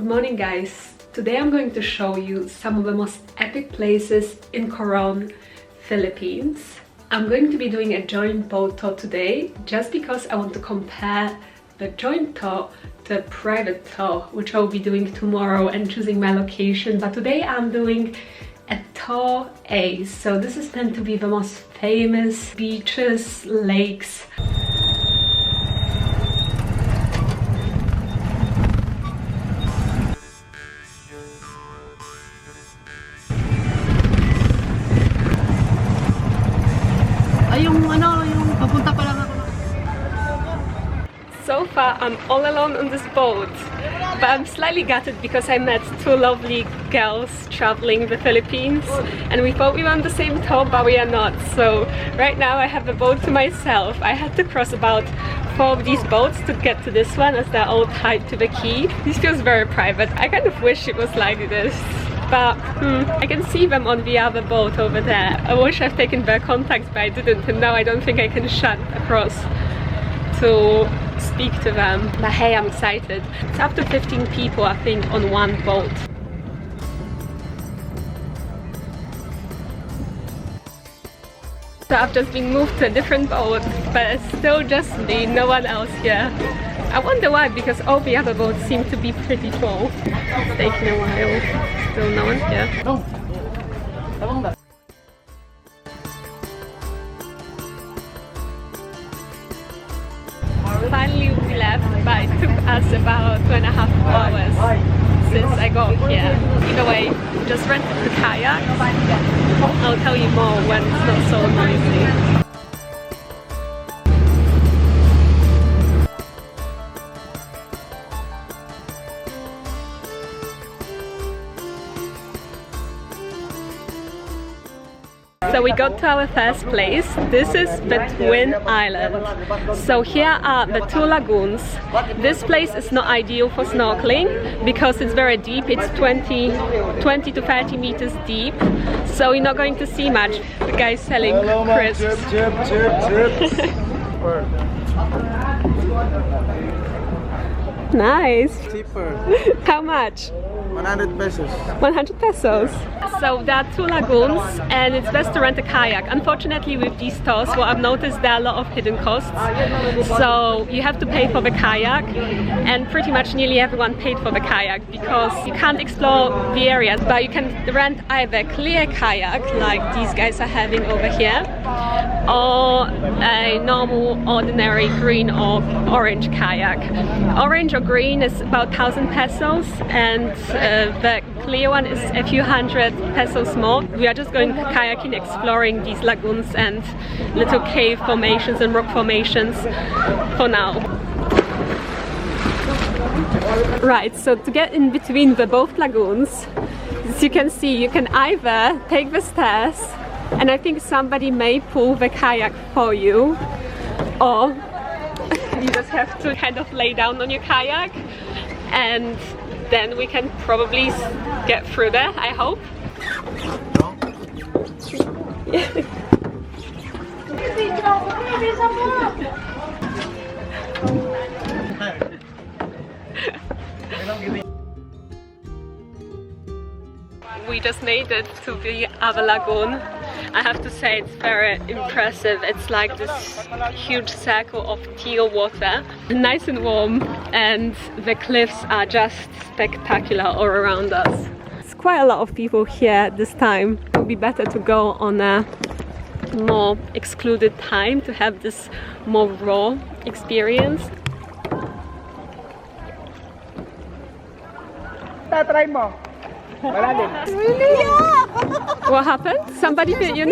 morning guys. Today I'm going to show you some of the most epic places in Coron, Philippines. I'm going to be doing a joint boat tour today just because I want to compare the joint tour to a private tour, which I'll be doing tomorrow and choosing my location. But today I'm doing a tour A, so this is meant to be the most famous beaches, lakes. So far I'm all alone on this boat, but I'm slightly gutted because I met two lovely girls traveling the Philippines and we thought we were on the same tour, but we are not. So right now I have the boat to myself. I had to cross about 4 of these boats to get to this one as they're all tied to the quay. This feels very private. I kind of wish it was like this. But I can see them on the other boat over there. I wish I've taken their contacts, but I didn't, and now I don't think I can shut across to speak to them. But hey, I'm excited. It's up to 15 people, I think, on one boat. So I've just been moved to a different boat, but it's still just me, no one else here. I wonder why, because all the other boats seem to be pretty full. It's taking a while. Still no one here. Finally we left, but it took us about 2.5 hours since I got here. Either way, just rented the kayak. I'll tell you more when it's not so noisy. So we got to our first place. This is the Twin Island. So here are the 2 lagoons. This place is not ideal for snorkeling because it's very deep. It's 20 to 30 meters deep. So you're not going to see much. The guy's selling crisps. Nice. Cheaper. How much? 100 pesos. 100 pesos. So there are 2 lagoons and it's best to rent a kayak. Unfortunately with these tours, what I've noticed, there are a lot of hidden costs. So you have to pay for the kayak, and pretty much nearly everyone paid for the kayak because you can't explore the areas, but you can rent either clear kayak like these guys are having over here, or a normal ordinary green or orange kayak. Orange or green is about 1,000 pesos and the clear one is a few hundred pesos more. We are just going kayaking, exploring these lagoons and little cave formations and rock formations for now. Right, so to get in between the both lagoons, as you can see, you can either take the stairs, and I think somebody may pull the kayak for you, or you just have to kind of lay down on your kayak, and then we can probably get through there, I hope. We just made it to the other lagoon. I have to say it's very impressive. It's like this huge circle of teal water, nice and warm, and the cliffs are just spectacular all around us. It's quite a lot of people here this time. It would be better to go on a more excluded time to have this more raw experience. Try mo. Really? What happened? Somebody bit you?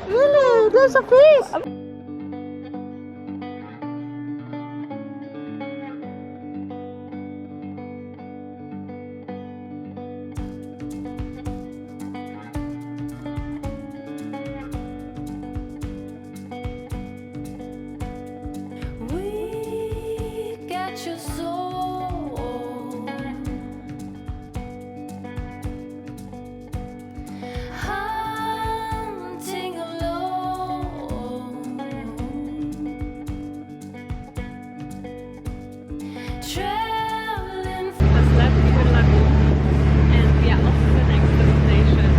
Really? There's a fish! Hunting alone. lagoon, and we are off to the next destination.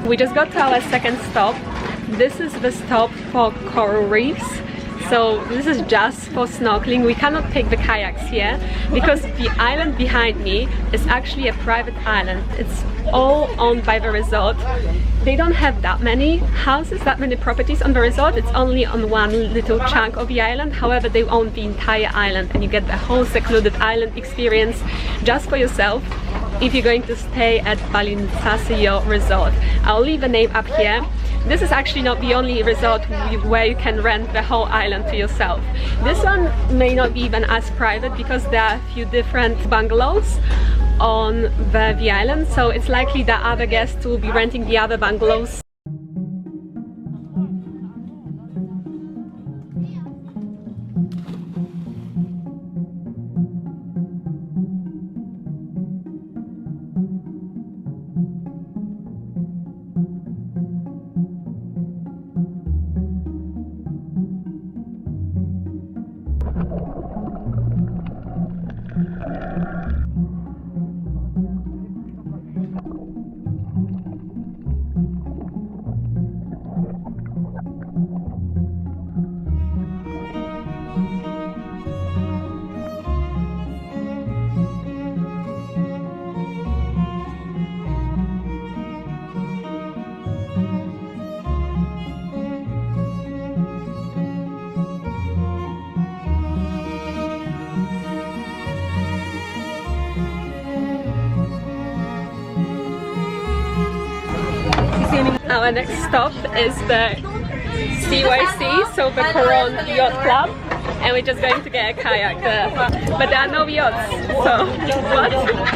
We just got to our second stop. This is the stop for coral reefs. So this is just for snorkeling. We cannot take the kayaks here because the island behind me is actually a private island. It's all owned by the resort. They don't have that many houses, that many properties on the resort. It's only on one little chunk of the island. However, they own the entire island and you get the whole secluded island experience just for yourself if you're going to stay at Balinsasio Resort. I'll leave the name up here. This is actually not the only resort where you can rent the whole island to yourself. This one may not be even as private because there are a few different bungalows on the island, so it's likely that other guests will be renting the other bungalows. Our next stop is the CYC, so the Coron Yacht Club, and we're just going to get a kayak there. But there are no yachts, so what?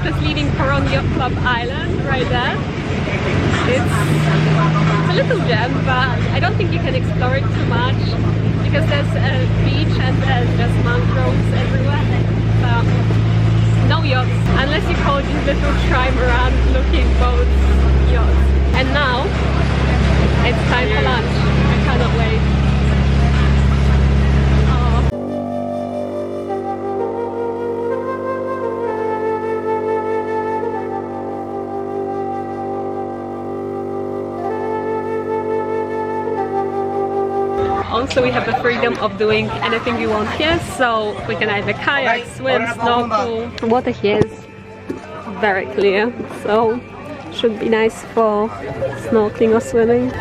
Just leaving Coron Yacht Club Island right there. It's a little gem, but I don't think you can explore it too much because there's a beach and there's just mangroves everywhere. But no yachts, unless you call this little trimaran looking boat yachts. And now it's time for lunch. I cannot wait. Also, we have the freedom of doing anything we want here, so we can either kayak, swim, snorkel. The water here is very clear, so should be nice for snorkeling or swimming.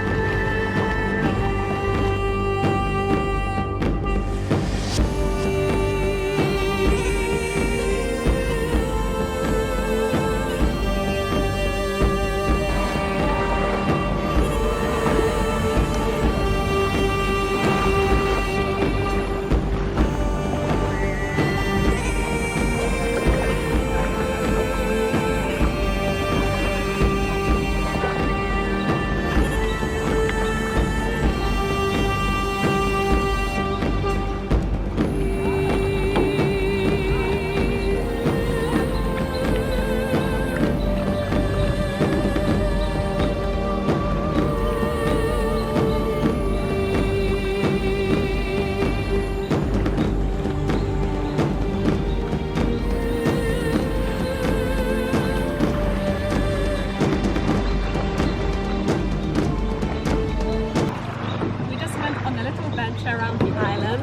Around the island,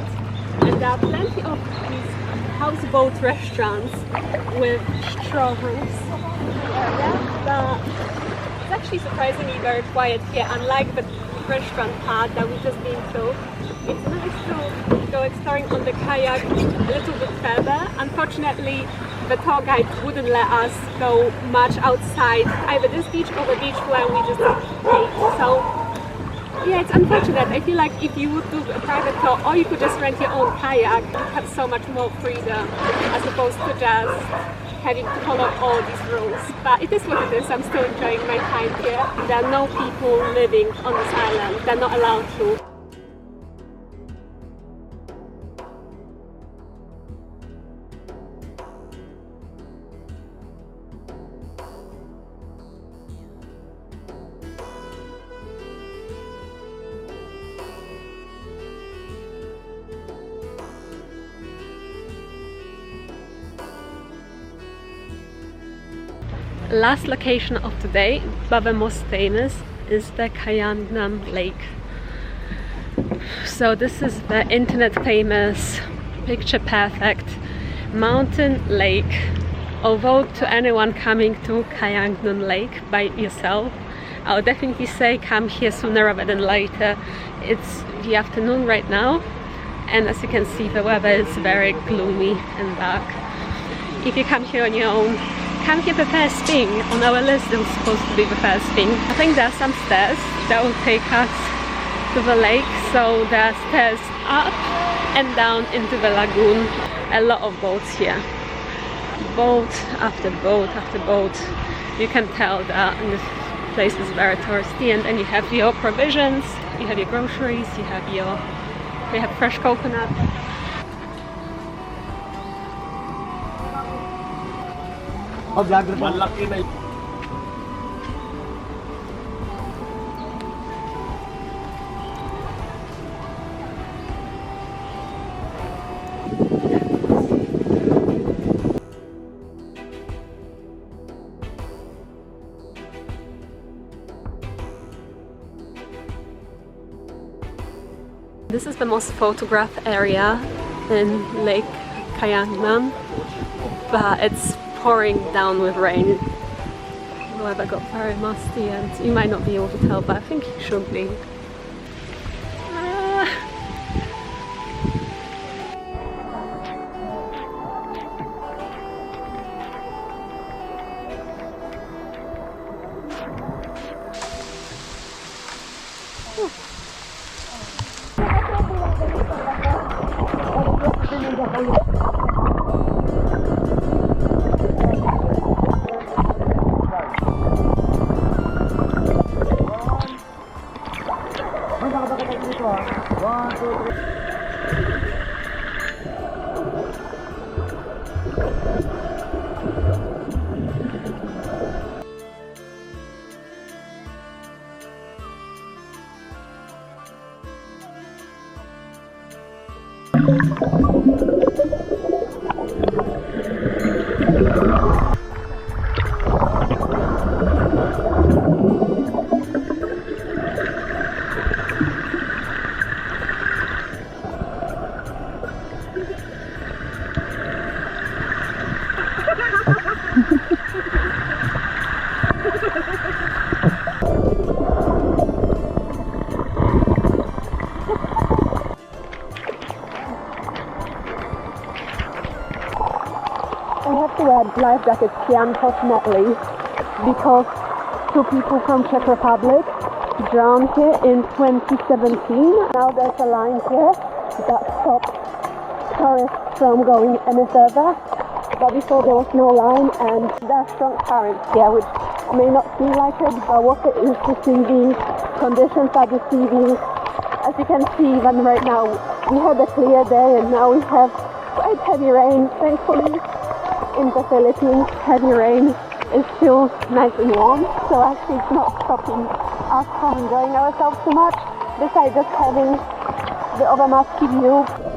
and there are plenty of these houseboat restaurants with straw roofs but it's actually surprisingly very quiet here, unlike the restaurant part that we've just been to. It's nice to go exploring on the kayak a little bit further. Unfortunately, the tour guide wouldn't let us go much outside either this beach or the beach where we just ate. So yeah, it's unfortunate. I feel like if you would do a private tour or you could just rent your own kayak, you have so much more freedom as opposed to just having to follow all these rules. But it is what it is. I'm still enjoying my time here. There are no people living on this island. They're not allowed to. Last location of today, but the most famous, is the Kayangnam Lake. So this is the internet famous, picture perfect mountain lake. Although to anyone coming to Kayangnam Lake by yourself, I would definitely say come here sooner rather than later. It's the afternoon right now, and as you can see the weather is very gloomy and dark. If you come here on your own, come here the first thing. On our list it was supposed to be the first thing. I think there are some stairs that will take us to the lake. So there are stairs up and down into the lagoon. A lot of boats here. Boat after boat after boat. You can tell that this place is very touristy, and then you have your provisions, you have your groceries, you have fresh coconut. Malaki na. This is the most photographed area in Lake Kayangnam, but it's pouring down with rain. The weather got very musty, and you might not be able to tell, but I think you should be. I have to wear life jackets here, unfortunately, because two people from Czech Republic drowned here in 2017. Now there's a line here that stops tourists from going any further, but before there was no line, and there are strong currents here, which may not seem like it, but water is deceiving, conditions are deceiving. As you can see, even right now, we had a clear day and now we have quite heavy rain, thankfully. In the Philippines, heavy rain is still nice and warm, so actually it's not stopping us from enjoying ourselves too much, besides just having the over musky view.